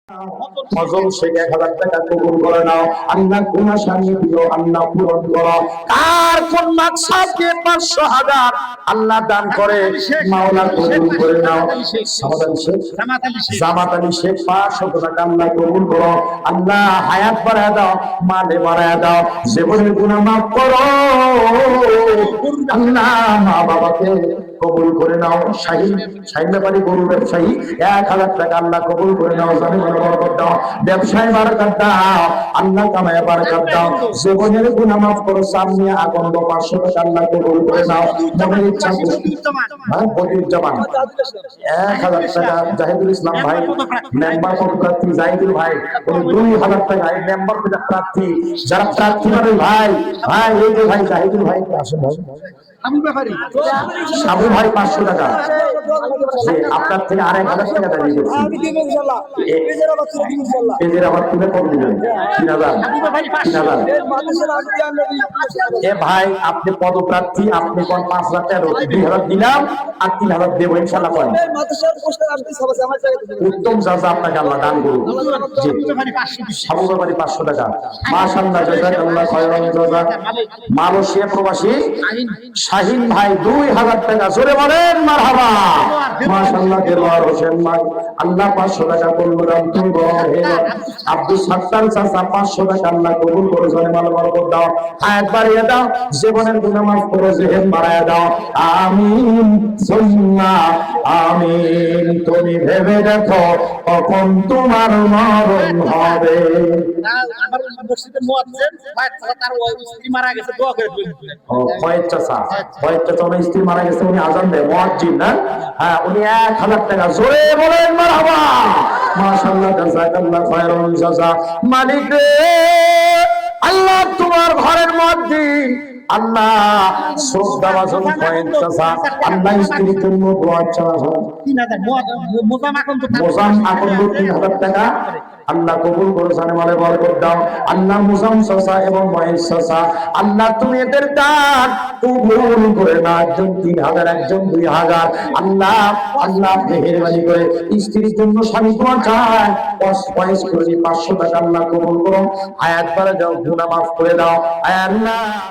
ফজল শেখ 1000 টাকা কবুল করে নাও। আল্লাহ গুনাহ সারিয়ে দিও, আল্লাহ পূরণ করো। কার কোন মাকসাদকে 500,000 আল্লাহ দান করে মাওলা কবুল করে নাও। জামাত আলী শেখ 500 টাকা আল্লাহ কবুল করো। আল্লাহ হায়াত বাড়ায় দাও, মালে বাড়ায় দাও, জীবনের গুনাহ মাফ করো। আল্লাহ মা বাবাকে কবুল করে নাও। শাহিন ব্যাপারী গরু ব্যবসায়ী 1000 টাকা আল্লাহ কবুল করে নাও। জানি বরকত দাও, ব্যবসায় বরকত দাও, আল্লাহ কামায় বরকত দাও, জীবনের গুনাহ মাফ করো। সামনে আগন্ড 500 টাকা আল্লাহ কবুল করে নাও। মনের ইচ্ছা বদিউজ্জামান 1000 টাকা। জাহিদুল ইসলাম ভাই মেম্বার পদপ্রার্থী, জাহিদুল ভাই 2000 টাকা এই মেম্বার প্রার্থী। যারা প্রার্থী করে ভাই ভাই এই যে ভাই জাহিদুল ভাই আসেন ভাই। সাবু ভাই 500 টাকা, আপনার থেকে আর 1000 টাকা দাবি করছি। পেজের আবার তুলে কত দিলেন? 3000। এ ভাই আপনি পদপ্রার্থী, আপনি কোন 5000 টাকা 2000 দিলাম আর 3000 দেবো ইনশাআল্লাহ। করেন উত্তম চাচা, আপনাকে আল্লাহ দান করুন। জি সাবু ব্যাপারী 500 টাকা। মাশাআল্লাহ, জাযাকাল্লাহ খায়রান জাযা। মালয়েশিয়া প্রবাসী শাহিন ভাই 2000 টাকা। জোরে বলেন মারহাবা। মাশাআল্লাহ। দেলোয়ার হোসেন ভাই আল্লাহ 500 টাকা কবুল করুন। তুমি বড় হে আব্দুল সাত্তার চাচা 500 টাকা আল্লাহ কবুল করো। জনে মাল বরকত দাও, হায়াত বাড়িয়ে দাও, জীবনের গুনাহ মাফ করো, জেহেন বাড়ায় দাও। আমিন সুম্মা আমিন। তুমি ভেবে দেখো কখন তোমার মরণ হবে। আমার মসজিদের মুয়াজ্জিন ভাই তার স্ত্রী মারা গেছে, দোয়া করে দিবেন। ও ফয়েজ চাচা, ফয়েজ চাচা ওনার স্ত্রী মারা গেছে, উনি আজান দেয় মুয়াজ্জিন না? হ্যাঁ, উনি 1000 টাকা। জোরে বলেন মারহাবা। মাশাআল্লাহ, জাযাকাল্লাহ খায়রান জাযা। মালিক রে আল্লাহ তোমার ঘরের মুয়াজ্জিন আল্লাহ শ্রদ্ধাভাজন ফয়েজ চাচা আল্লাহ স্ত্রীর জন্য দোয়া চাওয়া 3000 মোজাম আকন্দ 3000 টাকা আল্লাহ কবুল করো। জানে মালে বরকত দাও। আল্লাহ মুজাম চাচা এবং ফয়েজ চাচা আল্লাহ তুমি এদের দান কবুল করে না। একজন 3000, একজন 2000। আল্লাহ আল্লাহ মেহেরবানি করে স্ত্রীর জন্য স্বামী দোয়া চায়, ফয়েজ করে 500 টাকা আল্লাহ কবুল করো। হায়াত বাড়ায় দাও, গুনাহ মাফ করে দাও। আয় আল্লাহ।